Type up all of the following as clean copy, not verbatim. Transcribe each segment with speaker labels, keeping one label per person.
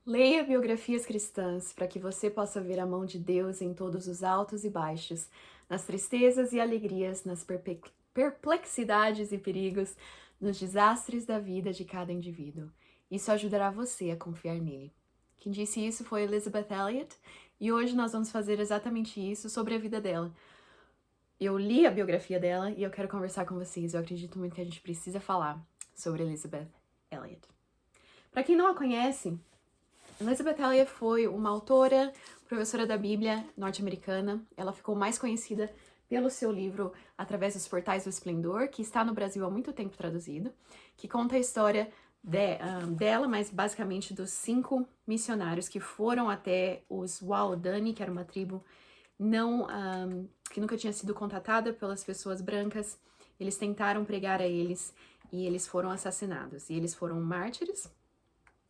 Speaker 1: Leia biografias cristãs para que você possa ver a mão de Deus em todos os altos e baixos, nas tristezas e alegrias, nas perplexidades e perigos, nos desastres da vida de cada indivíduo. Isso ajudará você a confiar nele. Quem disse isso foi Elizabeth Elliot, e hoje nós vamos fazer exatamente isso sobre a vida dela. Eu li a biografia dela e eu quero conversar com vocês. Eu acredito muito que a gente precisa falar sobre Elizabeth Elliot. Para quem não a conhece, Elizabeth Elliot foi uma autora, professora da Bíblia norte-americana. Ela ficou mais conhecida pelo seu livro Através dos Portais do Esplendor, que está no Brasil há muito tempo traduzido, que conta a história dela, mas basicamente dos 5 missionários que foram até os Waodani, que era uma tribo que nunca tinha sido contatada pelas pessoas brancas. Eles tentaram pregar a eles e eles foram assassinados. E eles foram mártires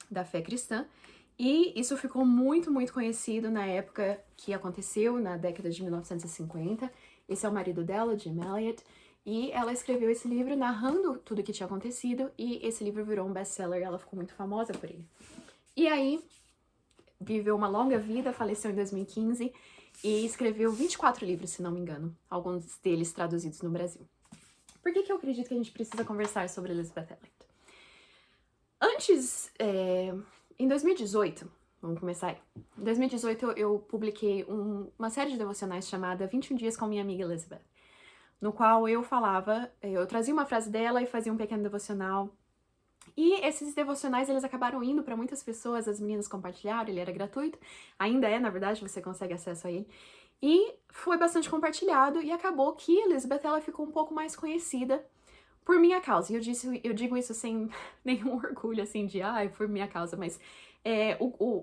Speaker 1: da fé cristã. E isso ficou muito, muito conhecido na época que aconteceu, na década de 1950. Esse é o marido dela, Jim Elliot, e ela escreveu esse livro narrando tudo o que tinha acontecido, e esse livro virou um best-seller e ela ficou muito famosa por ele. E aí, viveu uma longa vida, faleceu em 2015 e escreveu 24 livros, se não me engano, alguns deles traduzidos no Brasil. Por que eu acredito que a gente precisa conversar sobre Elizabeth Elliot? Antes, em 2018, vamos começar aí. Em 2018 eu publiquei uma série de devocionais chamada 21 Dias com Minha Amiga Elizabeth, no qual eu trazia uma frase dela e fazia um pequeno devocional. E esses devocionais, eles acabaram indo para muitas pessoas, as meninas compartilharam, ele era gratuito, ainda é, na verdade, você consegue acesso a ele. E foi bastante compartilhado e acabou que Elizabeth, ela ficou um pouco mais conhecida por minha causa. E eu digo isso sem nenhum orgulho, assim, de, por minha causa, mas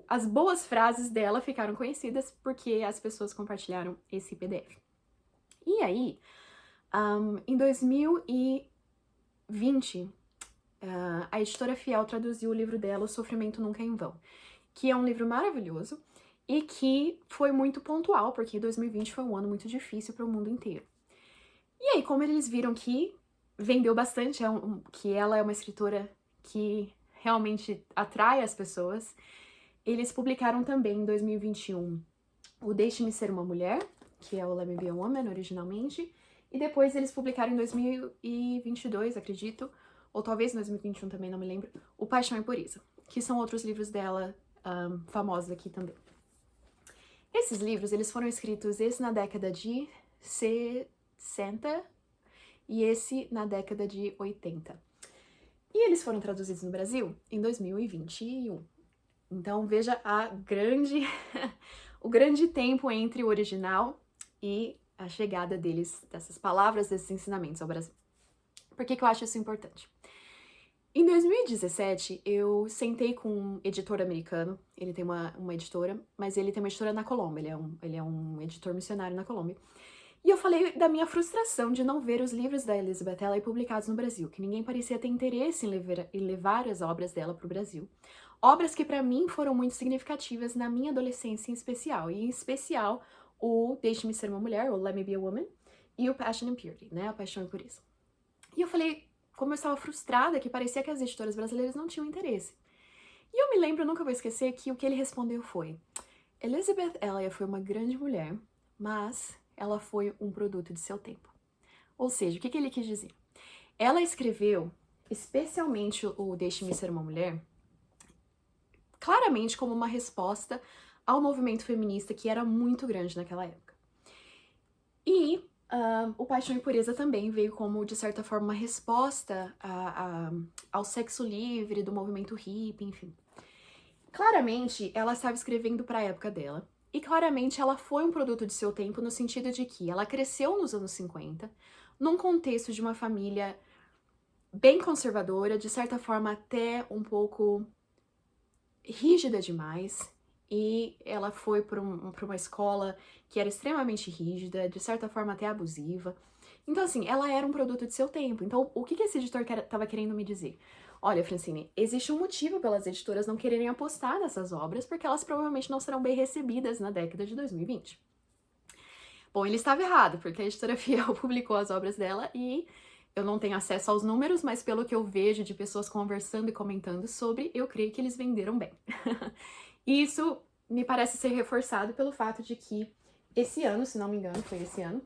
Speaker 1: as boas frases dela ficaram conhecidas porque as pessoas compartilharam esse PDF. E aí, em 2020, a editora Fiel traduziu o livro dela, O Sofrimento Nunca é em Vão, que é um livro maravilhoso e que foi muito pontual, porque 2020 foi um ano muito difícil para o mundo inteiro. E aí, como eles viram que vendeu bastante, que ela é uma escritora que realmente atrai as pessoas, eles publicaram também em 2021 o Deixe-me Ser Uma Mulher, que é o Let Me Be a Woman originalmente, e depois eles publicaram em 2022, acredito, ou talvez em 2021 também, não me lembro, O Paixão e Pureza, que são outros livros dela famosos aqui também. Esses livros, eles foram escritos, esse na década de 60 e esse na década de 80. E eles foram traduzidos no Brasil em 2021. Então veja o grande tempo entre o original e a chegada dessas palavras, desses ensinamentos ao Brasil. Por que eu acho isso importante? Em 2017, eu sentei com um editor americano, ele tem uma editora, mas ele tem uma editora na Colômbia, ele é um editor missionário na Colômbia. E eu falei da minha frustração de não ver os livros da Elizabeth Elliot publicados no Brasil, que ninguém parecia ter interesse em levar as obras dela para o Brasil. Obras que para mim foram muito significativas na minha adolescência em especial, e em especial o Deixe-me Ser Uma Mulher, ou Let Me Be a Woman, e o Passion and Purity, né, A Paixão e Pureza. E eu falei, como eu estava frustrada, que parecia que as editoras brasileiras não tinham interesse. E eu me lembro, nunca vou esquecer, que o que ele respondeu foi: Elizabeth Elliot foi uma grande mulher, mas ela foi um produto de seu tempo. Ou seja, o que ele quis dizer? Ela escreveu, especialmente o Deixe-me Ser Uma Mulher, claramente como uma resposta ao movimento feminista que era muito grande naquela época. E o Paixão e Pureza também veio como, de certa forma, uma resposta ao sexo livre, do movimento hippie, enfim. Claramente, ela estava escrevendo para a época dela, e claramente ela foi um produto de seu tempo no sentido de que ela cresceu nos anos 50, num contexto de uma família bem conservadora, de certa forma até um pouco rígida demais, e ela foi para uma escola que era extremamente rígida, de certa forma até abusiva. Então, assim, ela era um produto de seu tempo. Então, o que esse editor estava querendo me dizer? Olha, Francine, existe um motivo pelas editoras não quererem apostar nessas obras, porque elas provavelmente não serão bem recebidas na década de 2020. Bom, ele estava errado, porque a editora Fiel publicou as obras dela e Eu não tenho acesso aos números, mas pelo que eu vejo de pessoas conversando e comentando sobre, eu creio que eles venderam bem. E isso me parece ser reforçado pelo fato de que esse ano, se não me engano, foi esse ano,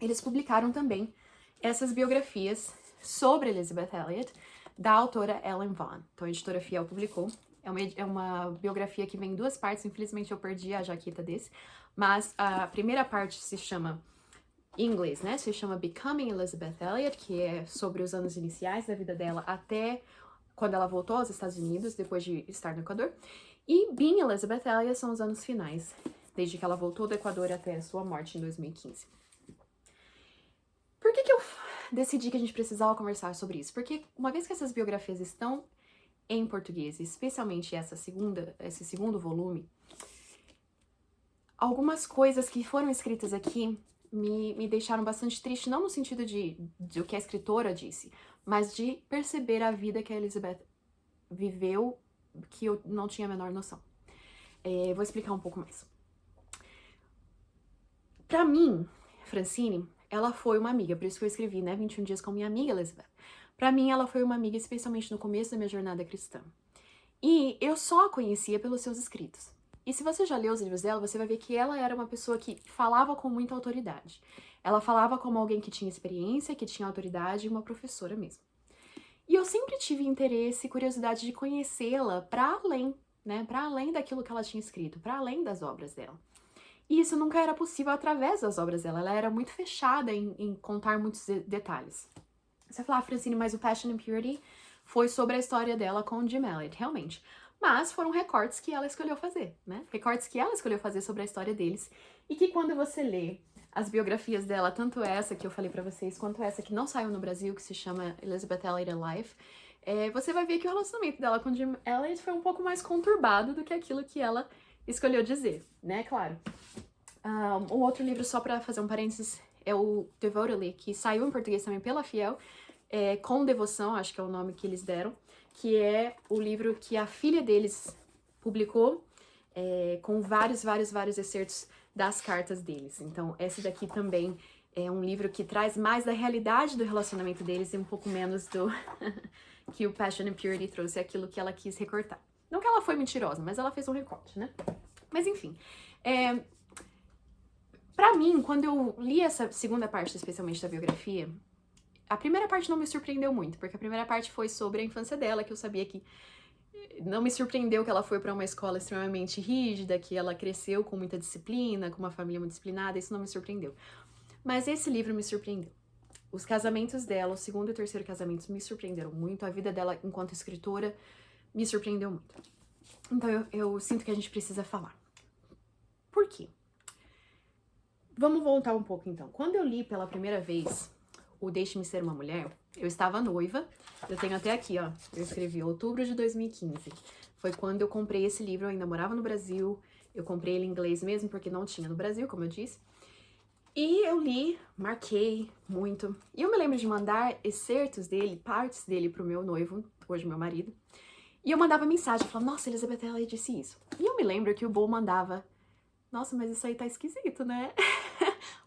Speaker 1: eles publicaram também essas biografias sobre Elizabeth Elliot, da autora Ellen Vaughn. Então a editora Fiel publicou. É uma biografia que vem em duas partes, infelizmente eu perdi a jaqueta desse, mas a primeira parte se chama, em inglês, né, se chama Becoming Elizabeth Elliot, que é sobre os anos iniciais da vida dela até quando ela voltou aos Estados Unidos, depois de estar no Equador. E Being Elizabeth Elliot são os anos finais, desde que ela voltou do Equador até a sua morte em 2015. Por que eu decidi que a gente precisava conversar sobre isso? Porque uma vez que essas biografias estão em português, especialmente esse segundo volume, algumas coisas que foram escritas aqui me deixaram bastante triste, não no sentido de o que a escritora disse, mas de perceber a vida que a Elizabeth viveu, que eu não tinha a menor noção. Vou explicar um pouco mais. Pra mim, Francine, ela foi uma amiga, por isso que eu escrevi, né, 21 dias com minha amiga Elizabeth. Pra mim, ela foi uma amiga, especialmente no começo da minha jornada cristã. E eu só a conhecia pelos seus escritos. E se você já leu os livros dela, você vai ver que ela era uma pessoa que falava com muita autoridade. Ela falava como alguém que tinha experiência, que tinha autoridade, uma professora mesmo. E eu sempre tive interesse e curiosidade de conhecê-la para além, né, para além daquilo que ela tinha escrito, para além das obras dela. E isso nunca era possível através das obras dela, ela era muito fechada em contar muitos detalhes. Você vai falar, Francine, mas o Passion and Purity foi sobre a história dela com o Jim Elliot, realmente. Mas foram recortes que ela escolheu fazer, né? Recortes que ela escolheu fazer sobre a história deles. E que quando você lê as biografias dela, tanto essa que eu falei pra vocês, quanto essa que não saiu no Brasil, que se chama Elizabeth Elliot Alive, você vai ver que o relacionamento dela com o Jim Elliot foi um pouco mais conturbado do que aquilo que ela escolheu dizer, né? Claro. Um outro livro, só pra fazer um parênteses, é o Devotedly, que saiu em português também pela Fiel, Com Devoção, acho que é o nome que eles deram, que é o livro que a filha deles publicou, com vários excertos das cartas deles. Então, esse daqui também é um livro que traz mais da realidade do relacionamento deles e um pouco menos do que o Passion and Purity trouxe, aquilo que ela quis recortar. Não que ela foi mentirosa, mas ela fez um recorte, né? Mas enfim, pra mim, quando eu li essa segunda parte, especialmente da biografia, a primeira parte não me surpreendeu muito, porque a primeira parte foi sobre a infância dela, que eu sabia que não me surpreendeu que ela foi pra uma escola extremamente rígida, que ela cresceu com muita disciplina, com uma família muito disciplinada, isso não me surpreendeu. Mas esse livro me surpreendeu. Os casamentos dela, o segundo e o terceiro casamento, me surpreenderam muito. A vida dela enquanto escritora me surpreendeu muito. Então eu sinto que a gente precisa falar. Por quê? Vamos voltar um pouco então. Quando eu li pela primeira vez o Deixe-me Ser Uma Mulher, eu estava noiva. Eu tenho até aqui, ó. Eu escrevi outubro de 2015. Foi quando eu comprei esse livro, eu ainda morava no Brasil. Eu comprei ele em inglês mesmo, porque não tinha no Brasil, como eu disse. E eu li, marquei muito. E eu me lembro de mandar excertos dele, partes dele pro meu noivo, hoje meu marido. E eu mandava mensagem, falava, nossa, Elizabeth Elliot disse isso. E eu me lembro que o Bo mandava, nossa, mas isso aí tá esquisito, né?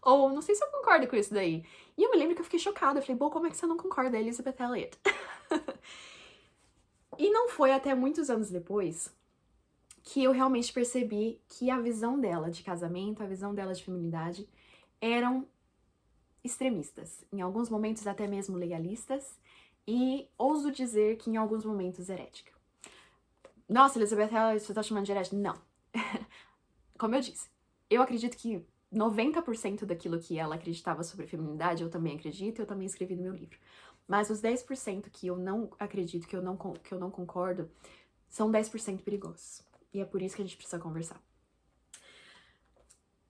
Speaker 1: Ou, não sei se eu concordo com isso daí. E eu me lembro que eu fiquei chocada. Eu falei, Bo, como é que você não concorda, Elizabeth Elliot? E não foi até muitos anos depois que eu realmente percebi que a visão dela de casamento, a visão dela de feminilidade, eram extremistas. Em alguns momentos até mesmo legalistas. E ouso dizer que em alguns momentos herética. Nossa, Elizabeth Elliot, você tá chamando de herética? Não. Como eu disse, eu acredito que 90% daquilo que ela acreditava sobre feminilidade eu também acredito, eu também escrevi no meu livro. Mas os 10% que eu não acredito, que eu não concordo, são 10% perigosos. E é por isso que a gente precisa conversar.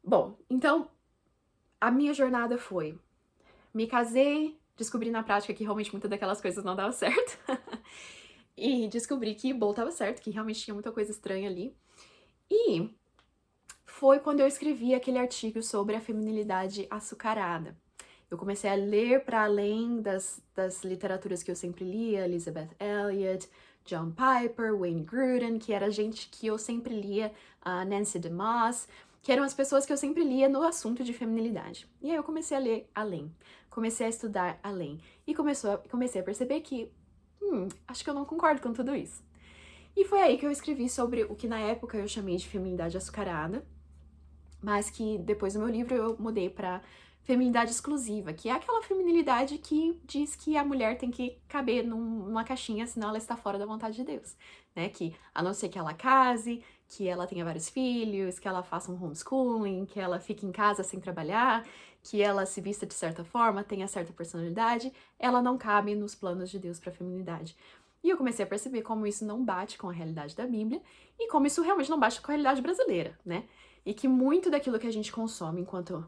Speaker 1: Bom, então, a minha jornada foi, me casei, descobri na prática que realmente muitas daquelas coisas não davam certo. E descobri que Bo tava certo, que realmente tinha muita coisa estranha ali. E foi quando eu escrevi aquele artigo sobre a feminilidade açucarada. Eu comecei a ler para além das literaturas que eu sempre lia, Elizabeth Elliot, John Piper, Wayne Grudem, que era gente que eu sempre lia, Nancy DeMoss, que eram as pessoas que eu sempre lia no assunto de feminilidade. E aí eu comecei a ler além, comecei a estudar além, e comecei a perceber que, acho que eu não concordo com tudo isso. E foi aí que eu escrevi sobre o que na época eu chamei de feminilidade açucarada, mas que depois do meu livro eu mudei pra feminilidade exclusiva, que é aquela feminilidade que diz que a mulher tem que caber numa caixinha, senão ela está fora da vontade de Deus, né? Que a não ser que ela case, que ela tenha vários filhos, que ela faça um homeschooling, que ela fique em casa sem trabalhar, que ela se vista de certa forma, tenha certa personalidade, ela não cabe nos planos de Deus para a feminilidade. E eu comecei a perceber como isso não bate com a realidade da Bíblia e como isso realmente não bate com a realidade brasileira, né? E que muito daquilo que a gente consome enquanto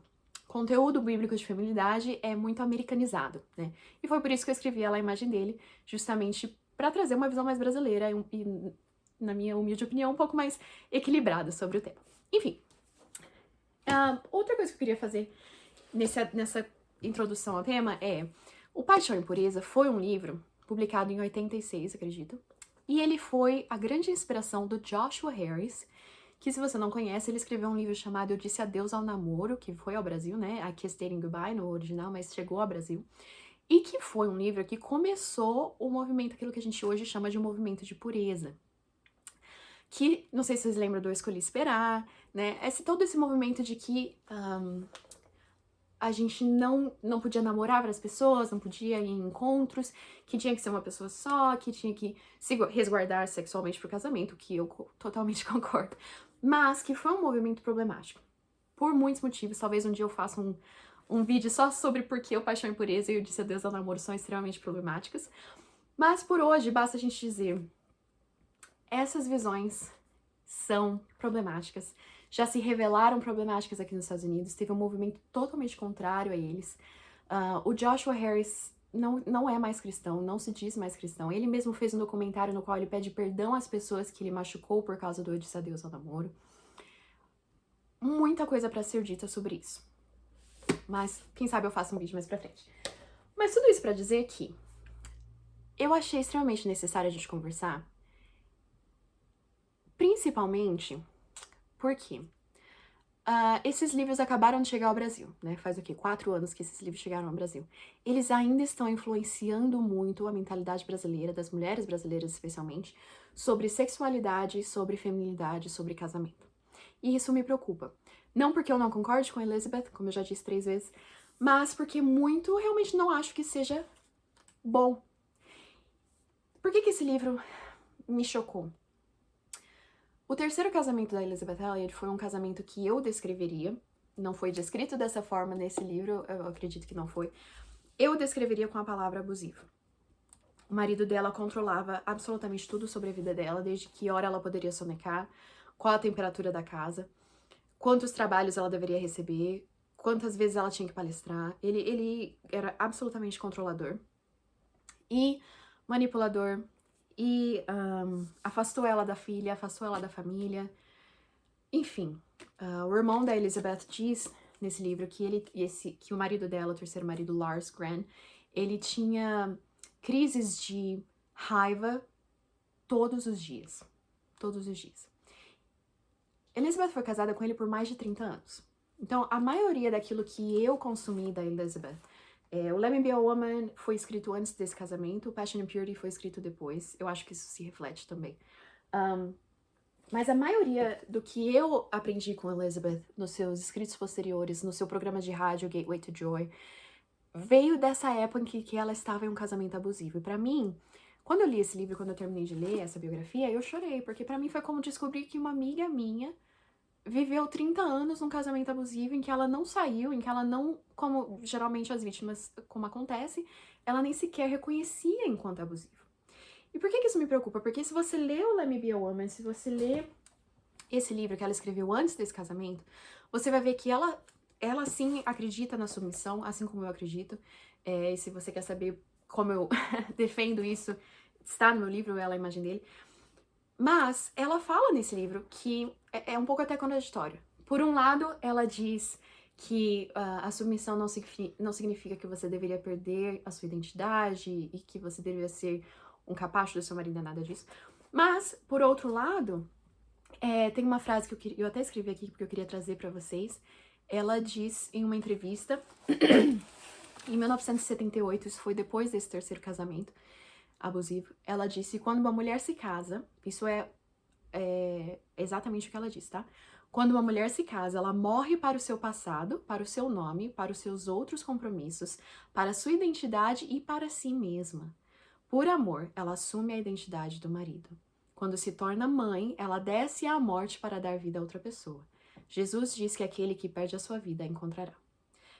Speaker 1: conteúdo bíblico de feminilidade é muito americanizado, né? E foi por isso que eu escrevi ela, a imagem dele, justamente para trazer uma visão mais brasileira e, na minha humilde opinião, um pouco mais equilibrada sobre o tema. Enfim, outra coisa que eu queria fazer nessa introdução ao tema é: O Paixão e Impureza foi um livro publicado em 86, acredito, e ele foi a grande inspiração do Joshua Harris, que, se você não conhece, ele escreveu um livro chamado Eu Disse Adeus ao Namoro, que foi ao Brasil, né? I Kissed Dating Goodbye no original, mas chegou ao Brasil. E que foi um livro que começou o movimento, aquilo que a gente hoje chama de um movimento de pureza. Que, não sei se vocês lembram do Eu Escolhi Esperar, né? Todo esse movimento de que a gente não podia namorar várias pessoas, não podia ir em encontros, que tinha que ser uma pessoa só, que tinha que se resguardar sexualmente pro casamento, que eu totalmente concordo. Mas que foi um movimento problemático. Por muitos motivos, talvez um dia eu faça um vídeo só sobre por que o Paixão e Pureza e o Disse Adeus ao Namoro são extremamente problemáticas. Mas por hoje, basta a gente dizer: essas visões são problemáticas. Já se revelaram problemáticas aqui nos Estados Unidos, teve um movimento totalmente contrário a eles. O Joshua Harris não é mais cristão, não se diz mais cristão. Ele mesmo fez um documentário no qual ele pede perdão às pessoas que ele machucou por causa do Eu Disse Adeus ao Namoro. Muita coisa pra ser dita sobre isso. Mas quem sabe eu faço um vídeo mais pra frente. Mas tudo isso pra dizer que eu achei extremamente necessário a gente conversar, principalmente porque esses livros acabaram de chegar ao Brasil, né? Faz o quê? 4 anos que esses livros chegaram ao Brasil. Eles ainda estão influenciando muito a mentalidade brasileira, das mulheres brasileiras especialmente, sobre sexualidade, sobre feminilidade, sobre casamento. E isso me preocupa. Não porque eu não concorde com a Elizabeth, como eu já disse 3 vezes, mas porque muito realmente não acho que seja bom. Por que esse livro me chocou? O terceiro casamento da Elizabeth Elliot foi um casamento que eu descreveria, não foi descrito dessa forma nesse livro, eu acredito que não foi, eu descreveria com a palavra abusivo. O marido dela controlava absolutamente tudo sobre a vida dela, desde que hora ela poderia sonecar, qual a temperatura da casa, quantos trabalhos ela deveria receber, quantas vezes ela tinha que palestrar. Ele era absolutamente controlador e manipulador, e afastou ela da filha, afastou ela da família. Enfim, o irmão da Elizabeth diz nesse livro que o marido dela, o terceiro marido, Lars Gran, ele tinha crises de raiva todos os dias. Todos os dias. Elizabeth foi casada com ele por mais de 30 anos. Então, a maioria daquilo que eu consumi da Elizabeth, o Let Me Be a Woman foi escrito antes desse casamento, Passion and Purity foi escrito depois. Eu acho que isso se reflete também. Mas a maioria do que eu aprendi com Elizabeth nos seus escritos posteriores, no seu programa de rádio Gateway to Joy, veio dessa época em que ela estava em um casamento abusivo. E pra mim, quando eu li esse livro, quando eu terminei de ler essa biografia, eu chorei, porque pra mim foi como descobrir que uma amiga minha viveu 30 anos num casamento abusivo em que ela não saiu, em que ela não, como geralmente as vítimas, como acontece, ela nem sequer reconhecia enquanto abusivo. E por que isso me preocupa? Porque se você lê o Let Me Be a Woman, se você lê esse livro que ela escreveu antes desse casamento, você vai ver que ela sim acredita na submissão, assim como eu acredito. E se você quer saber como eu defendo isso, está no meu livro, Ela, a Imagem dele. Mas ela fala nesse livro que é um pouco até contraditório. Por um lado, ela diz que a submissão não significa que você deveria perder a sua identidade e que você deveria ser um capacho do seu marido, nada disso. Mas, por outro lado, Tem uma frase que eu até escrevi aqui porque eu queria trazer pra vocês. Ela diz em uma entrevista, em 1978, isso foi depois desse terceiro casamento abusivo, ela disse: quando uma mulher se casa, isso é exatamente o que ela disse, tá? Quando uma mulher se casa, ela morre para o seu passado, para o seu nome, para os seus outros compromissos, para a sua identidade e para si mesma. Por amor, ela assume a identidade do marido. Quando se torna mãe, ela desce à morte para dar vida a outra pessoa. Jesus diz que aquele que perde a sua vida a encontrará.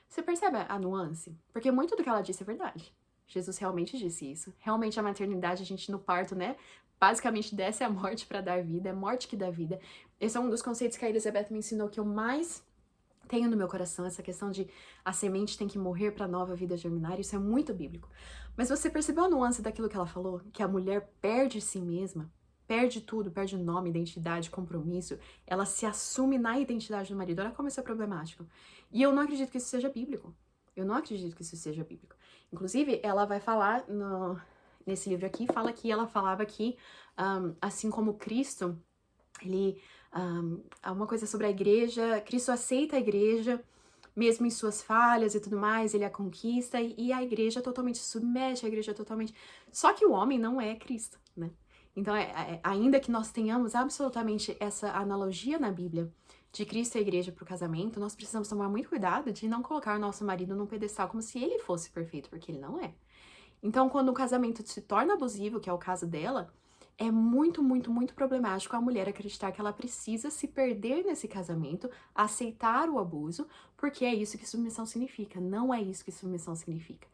Speaker 1: Você percebe a nuance? Porque muito do que ela disse é verdade. Jesus realmente disse isso. Realmente a maternidade, a gente no parto, né? Basicamente desce a morte para dar vida, é morte que dá vida. Esse é um dos conceitos que a Elizabeth me ensinou que eu mais tenho no meu coração, essa questão de a semente tem que morrer para a nova vida germinar. Isso é muito bíblico. Mas você percebeu a nuance daquilo que ela falou? Que a mulher perde si mesma, perde tudo, perde nome, identidade, compromisso. Ela se assume na identidade do marido. Olha como isso é problemático. E eu não acredito que isso seja bíblico. Eu não acredito que isso seja bíblico. Inclusive, ela vai falar nesse livro aqui, fala que ela falava que, assim como Cristo, ele, uma coisa sobre a igreja, Cristo aceita a igreja, mesmo em suas falhas e tudo mais, ele a conquista, e a igreja totalmente submete, a igreja totalmente... Só que o homem não é Cristo, né? Então, ainda que nós tenhamos absolutamente essa analogia na Bíblia de Cristo e a igreja para o casamento, nós precisamos tomar muito cuidado de não colocar o nosso marido num pedestal como se ele fosse perfeito, porque ele não é. Então, quando o casamento se torna abusivo, que é o caso dela, é muito, muito, muito problemático a mulher acreditar que ela precisa se perder nesse casamento, aceitar o abuso, porque é isso que submissão significa. Não é isso que submissão significa.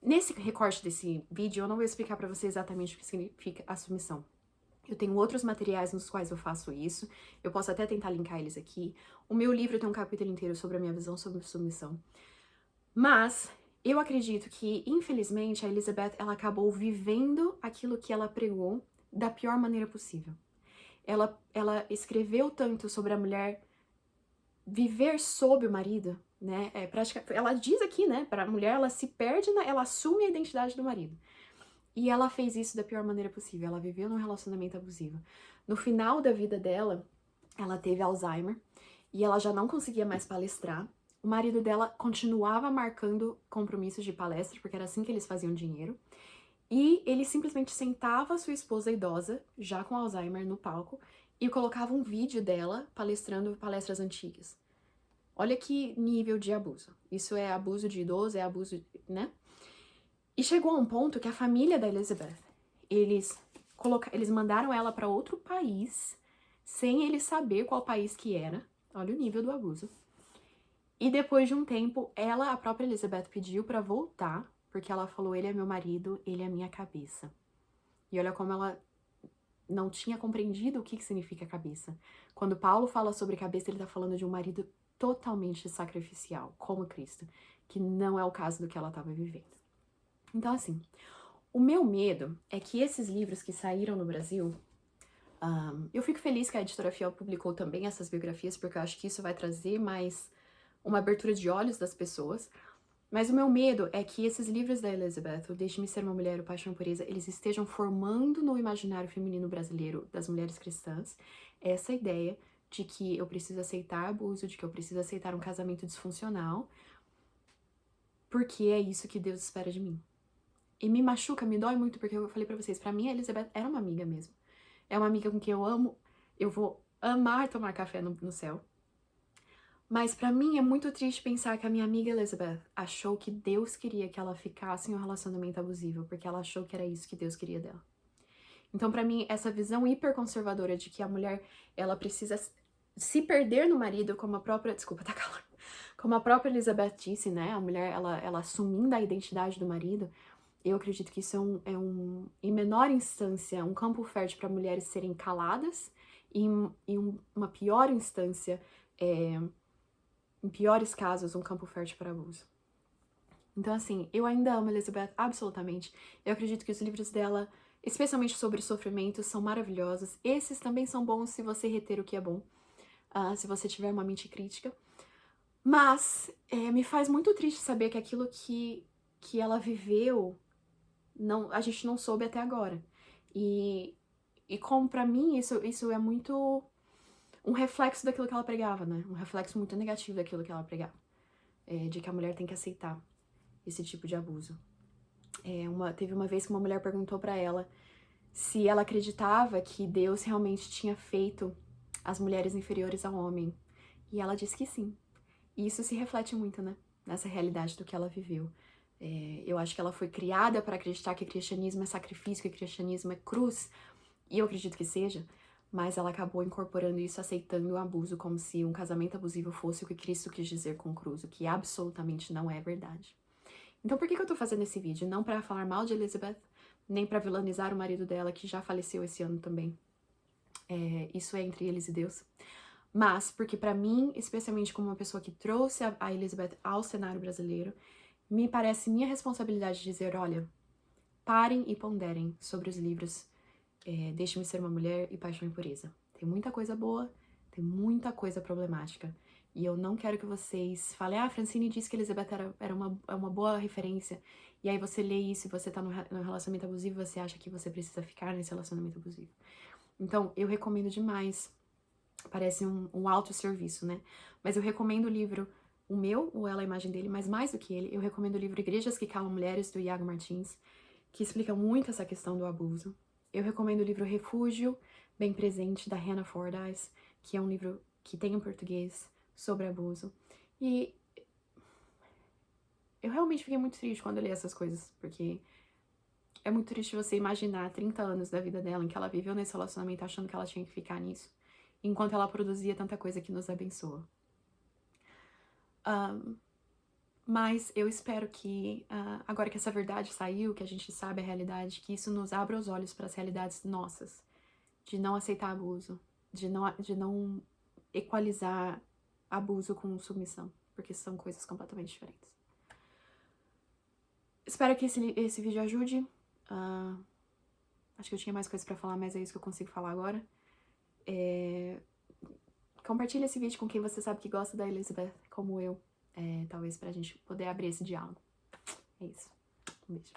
Speaker 1: Nesse recorte desse vídeo, eu não vou explicar pra você exatamente o que significa a submissão. Eu tenho outros materiais nos quais eu faço isso, eu posso até tentar linkar eles aqui. O meu livro tem um capítulo inteiro sobre a minha visão sobre submissão. Mas eu acredito que, infelizmente, a Elizabeth, ela acabou vivendo aquilo que ela pregou da pior maneira possível. Ela escreveu tanto sobre a mulher viver sob o marido, né? Ela diz aqui, né? Para a mulher, ela se perde, ela assume a identidade do marido. E ela fez isso da pior maneira possível. Ela viveu num relacionamento abusivo. No final da vida dela, ela teve Alzheimer e ela já não conseguia mais palestrar. O marido dela continuava marcando compromissos de palestra, porque era assim que eles faziam dinheiro. E ele simplesmente sentava sua esposa idosa, já com Alzheimer, no palco e colocava um vídeo dela palestrando palestras antigas. Olha que nível de abuso. Isso é abuso de idoso, é abuso, né? E chegou a um ponto que a família da Elizabeth, eles mandaram ela para outro país, sem ele saber qual país que era. Olha o nível do abuso. E depois de um tempo, a própria Elizabeth pediu para voltar, porque ela falou: ele é meu marido, ele é minha cabeça. E olha como ela não tinha compreendido o que significa cabeça. Quando Paulo fala sobre cabeça, ele tá falando de um marido totalmente sacrificial, como Cristo, que não é o caso do que ela estava vivendo. Então, assim, o meu medo é que esses livros que saíram no Brasil, eu fico feliz que a Editora Fiel publicou também essas biografias, porque eu acho que isso vai trazer mais uma abertura de olhos das pessoas. Mas o meu medo é que esses livros da Elizabeth, o Deixe-me Ser uma Mulher, o Paixão e Pureza, eles estejam formando no imaginário feminino brasileiro, das mulheres cristãs, essa ideia de que eu preciso aceitar abuso, de que eu preciso aceitar um casamento disfuncional, porque é isso que Deus espera de mim. E me machuca, me dói muito, porque eu falei pra vocês, pra mim a Elizabeth era uma amiga mesmo. É uma amiga com quem eu amo, eu vou amar tomar café no céu. Mas pra mim é muito triste pensar que a minha amiga Elizabeth achou que Deus queria que ela ficasse em um relacionamento abusivo, porque ela achou que era isso que Deus queria dela. Então, pra mim, essa visão hiperconservadora de que a mulher, ela precisa se perder no marido, como a própria... Desculpa, tá calor. Como a própria Elizabeth disse, né? A mulher, ela assumindo a identidade do marido, eu acredito que isso em menor instância, um campo fértil para mulheres serem caladas, e em uma pior instância, em piores casos, um campo fértil para abuso. Então, assim, eu ainda amo Elizabeth absolutamente. Eu acredito que os livros dela, especialmente sobre sofrimento, são maravilhosos. Esses também são bons se você reter o que é bom, se você tiver uma mente crítica. Mas me faz muito triste saber que aquilo que ela viveu, a gente não soube até agora. E E como pra mim, isso é muito um reflexo daquilo que ela pregava, né? Um reflexo muito negativo daquilo que ela pregava. De que a mulher tem que aceitar esse tipo de abuso. Teve uma vez que uma mulher perguntou pra ela se ela acreditava que Deus realmente tinha feito as mulheres inferiores ao homem. E ela disse que sim. E isso se reflete muito, né? Nessa realidade do que ela viveu. Eu acho que ela foi criada para acreditar que cristianismo é sacrifício, que cristianismo é cruz. E eu acredito que seja. Mas ela acabou incorporando isso, aceitando o abuso como se um casamento abusivo fosse o que Cristo quis dizer com cruz, o que absolutamente não é verdade. Então por que eu tô fazendo esse vídeo? Não para falar mal de Elizabeth, nem para vilanizar o marido dela, que já faleceu esse ano também. Isso é entre eles e Deus. Mas porque pra mim, especialmente como uma pessoa que trouxe a Elizabeth ao cenário brasileiro, me parece minha responsabilidade dizer, olha, parem e ponderem sobre os livros Deixe-me Ser uma Mulher e Paixão e Pureza. Tem muita coisa boa, tem muita coisa problemática. E eu não quero que vocês falem, Francine disse que Elizabeth era uma boa referência. E aí você lê isso e você tá no relacionamento abusivo e você acha que você precisa ficar nesse relacionamento abusivo. Então, eu recomendo demais. Parece um autosserviço, né? Mas eu recomendo o livro, o meu, o Ela, a Imagem dele, mas mais do que ele, eu recomendo o livro Igrejas que Calam Mulheres, do Iago Martins, que explica muito essa questão do abuso. Eu recomendo o livro Refúgio, Bem Presente, da Hannah Fordyce, que é um livro que tem em português sobre abuso. E eu realmente fiquei muito triste quando eu li essas coisas, porque é muito triste você imaginar 30 anos da vida dela em que ela viveu nesse relacionamento achando que ela tinha que ficar nisso, enquanto ela produzia tanta coisa que nos abençoa. Mas eu espero que, agora que essa verdade saiu, que a gente sabe a realidade, que isso nos abra os olhos para as realidades nossas, de não aceitar abuso, de não equalizar abuso com submissão, porque são coisas completamente diferentes. Espero que esse vídeo ajude. Acho que eu tinha mais coisas pra falar, mas é isso que eu consigo falar agora. Compartilha esse vídeo com quem você sabe que gosta da Elizabeth, como eu. Talvez pra gente poder abrir esse diálogo. É isso. Um beijo.